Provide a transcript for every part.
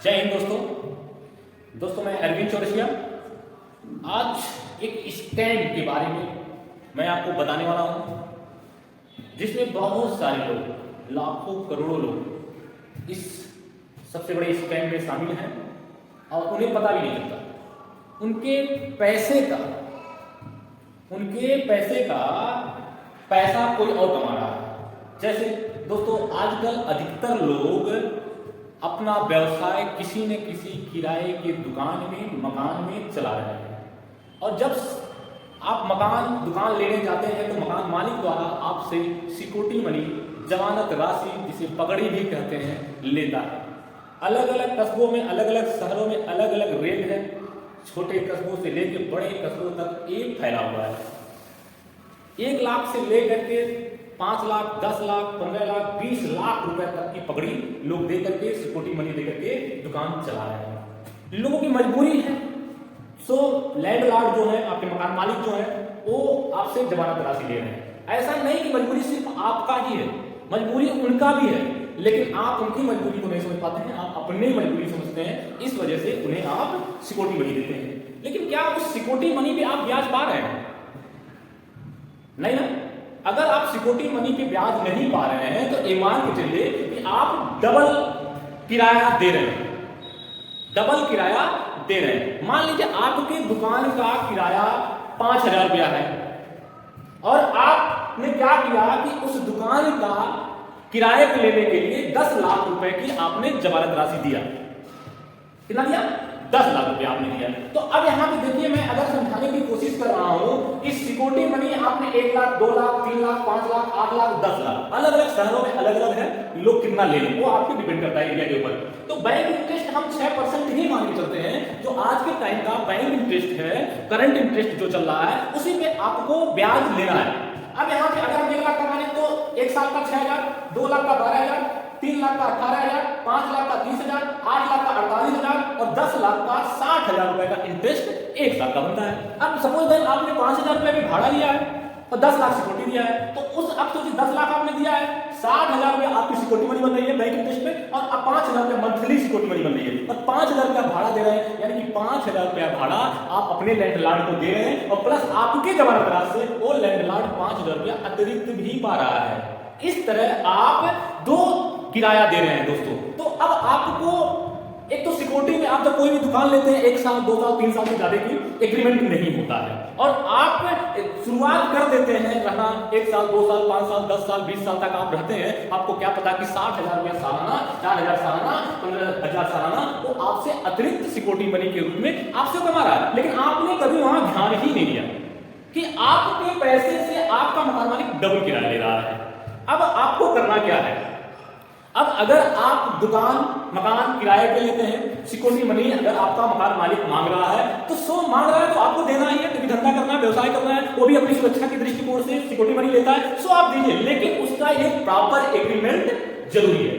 जय हिंद दोस्तों मैं अरविंद चौरसिया आज एक स्कैम के बारे में मैं आपको बताने वाला हूं जिसमें बहुत सारे लोग लाखों करोड़ों लोग इस सबसे बड़े स्कैम में शामिल हैं और उन्हें पता भी नहीं चलता। उनके पैसे का पैसा कोई और कमा रहा है। जैसे दोस्तों आजकल अधिकतर लोग अपना व्यवसाय किसी न किसी किराए की मकान में चला रहे हैं और जब आप दुकान लेने जाते हैं तो मकान मालिक द्वारा आपसे सिक्योरिटी मनी जमानत राशि जिसे पगड़ी भी कहते हैं लेता है। अलग अलग कस्बों में अलग अलग शहरों में अलग अलग रेट है। छोटे कस्बों से लेकर बड़े कस्बों तक एक फैला हुआ है। 1 लाख से लेकर के 5 लाख 10 लाख 15 लाख 20 लाख रुपए तक की पगड़ी लोग दे करके सिक्योरिटी मनी दे करके दुकान चला रहे हैं। लोगों की मजबूरी है। सो लैंडलॉर्ड जो है, आपके मकान मालिक जो है, वो आपसे जमानत राशि ले रहे हैं। ऐसा नहीं कि मजबूरी सिर्फ आपका ही है, मजबूरी उनका भी है, लेकिन आप उनकी मजबूरी को नहीं समझ पाते हैं, आप अपनी मजबूरी समझते हैं। इस वजह से उन्हें आप सिक्योरिटी मनी देते हैं। लेकिन क्या उस सिक्योरिटी मनी पे आप ब्याज पा रहे हैं? नहीं ना। अगर आप सिक्योरिटी मनी पे ब्याज नहीं पा रहे हैं तो ये मान के चलिए कि आप डबल किराया दे रहे हैं। मान लीजिए आपकी दुकान का किराया 5,000 रुपया है और आपने क्या किया कि उस दुकान का किराए पे लेने के लिए 10 लाख रुपए की आपने जमानत राशि दिया। कितना दिया? 10 लाख रुपया आपने दिया। तो अब यहां पे देखिए, मैं अगर समझाने की कोशिश कर रहा हूं कि सिक्योरिटी मनी आपने 1 लाख 2 लाख 3 लाख 5 लाख 8 लाख 10 लाख अलग अलग शहरों में अलग अलग है, लोग कितना ले लें वो आपके डिपेंड करता है एरिया के ऊपर। तो बैंक इंटरेस्ट हम 6% ही मान के चलते हैं, जो आज के टाइम का बैंक इंटरेस्ट है, करंट इंटरेस्ट जो चल रहा है, उसी पे आपको ब्याज लेना है। अब यहाँ पे अगर हम 1 लाख कमाने तो 1 साल का 6,000, 2 लाख का 12,000, 3 लाख का 18,000, 5 लाख का 30,000, 8 लाख का 48,000 और 10 लाख का 60,000 रुपए का इंटरेस्ट 1 साल का बनता है। अब सपोज दैट आपने 5,000 रुपए भी भाड़ा लिया है और 10 लाख सिक्योरिटी दिया है, तो उस अब सोचिए 10 लाख आपने दिया है, 60,000 रुपए आपकी सिक्योरिटी मनी बन रही है बैंक इंटरेस्ट में और अब 5,000 रुपए मंथली सिक्योरिटी मनी बन रही है और 5,000 रुपया भाड़ा दे रहे हैं, यानी कि 5,000 रुपया भाड़ा आप अपने लैंडलॉर्ड को दे रहे हैं और प्लस आपके जमानत राशि से वो लैंडलॉर्ड 5,000 रुपया अतिरिक्त भी पा रहा है। इस तरह आप 2 किराया दे रहे हैं दोस्तों। तो अब आपको एक तो सिक्योरिटी में आप जब कोई भी दुकान लेते हैं 1 साल 2 साल 3 साल से ज्यादा की एग्रीमेंट नहीं होता है और आप शुरुआत कर देते हैं रहना 1 साल 2 साल 5 साल 10 साल 20 साल तक आप रहते हैं। आपको क्या पता कि 60,000 रुपया सालाना, 4,000 सालाना, 15,000 सालाना वो आपसे अतिरिक्त सिक्योरिटी मनी के रूप में आपसे कमा रहा है। लेकिन आपने कभी वहां ध्यान ही नहीं दिया कि आपके पैसे से आपका मकान मालिक डबल किराया ले रहा है। अब आपको करना क्या है? अब अगर आप मकान किराए पे लेते हैं, सिक्योरिटी मनी अगर आपका मकान मालिक मांग रहा है तो मांग रहा है तो आपको देना ही है, क्योंकि धंधा करना है, व्यवसाय करना है, वो भी अपनी सुरक्षा के दृष्टिकोण से सिक्योरिटी मनी लेता है, सो आप दीजिए। लेकिन उसका एक प्रॉपर एग्रीमेंट जरूरी है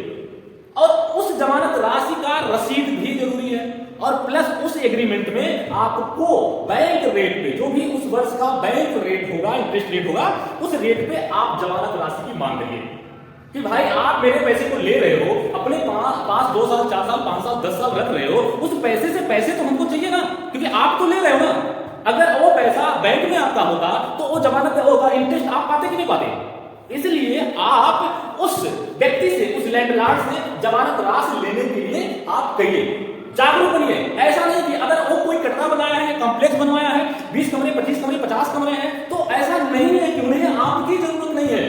और उस जमानत राशि का रसीद भी जरूरी है और प्लस उस एग्रीमेंट में आपको बैंक रेट पे जो भी उस वर्ष का बैंक रेट होगा, इंटरेस्ट रेट होगा, उस रेट पे आप जमानत राशि की मांग करिए कि भाई आप मेरे पैसे को ले रहे हो, अपने पास 2 साल 4 साल 5 साल 10 साल रख रहे हो, उस पैसे से पैसे तो हमको चाहिए ना, क्योंकि आप तो ले रहे हो ना। अगर वो पैसा बैंक में आपका होता तो वो जमानत होगा, इंटरेस्ट आप पाते कि नहीं पाते। इसलिए आप उस व्यक्ति से, उस लैंडलॉर्ड से जमानत राशि लेने के लिए आप कहिए, जागरूक बनिए। ऐसा नहीं कि अगर वो कोई कटरा बनाया है, कॉम्प्लेक्स बनवाया है, 20 कमरे 25 कमरे 50 कमरे हैं, तो ऐसा नहीं है कि उन्हें आपकी जरूरत नहीं है।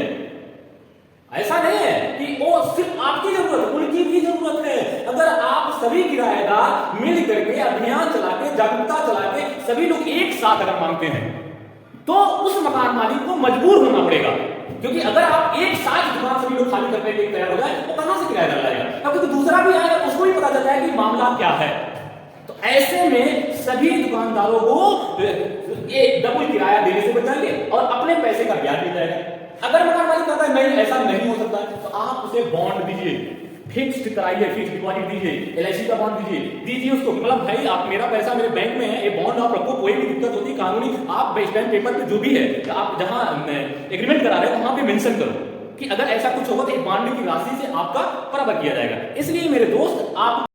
ऐसा नहीं है कि वो सिर्फ आपकी जरूरत, उनकी भी जरूरत है। अगर आप सभी किराएदार मिल करके अभियान चला के, जागरूकता चला के, सभी लोग एक साथ अगर मांगते हैं तो उस मकान मालिक को मजबूर होना पड़ेगा, क्योंकि अगर आप एक साथ दुकान सभी लोग खाली करने के लिए तैयार हो जाए तो कहां से किराया लाएगा? क्योंकि दूसरा भी आएगा, उसको भी पता चलता है कि मामला क्या है। तो ऐसे में सभी दुकानदारों को एक डबल किराया देने से बचाएंगे और अपने पैसे का ब्याज भी जाएगा। अगर मकान मालिक कहता है नहीं ऐसा नहीं हो सकता है तो आप उसे बॉन्ड दीजिए, फिक्स्ड कराइए, फिक्स्ड डिपॉजिट दीजिए, LIC का बॉन्ड दीजिए उसको, मतलब भाई आप मेरा पैसा मेरे बैंक में है, ये बॉन्ड आप रखो, कोई भी दिक्कत होती कानूनी, आप स्टैम्प पेपर पे जो भी है आप जहां एग्रीमेंट करा रहे हो वहां पे मेंशन करो कि अगर ऐसा कुछ होगा तो एक बॉन्ड की राशि से आपका बराबर किया जाएगा। इसलिए मेरे दोस्त आप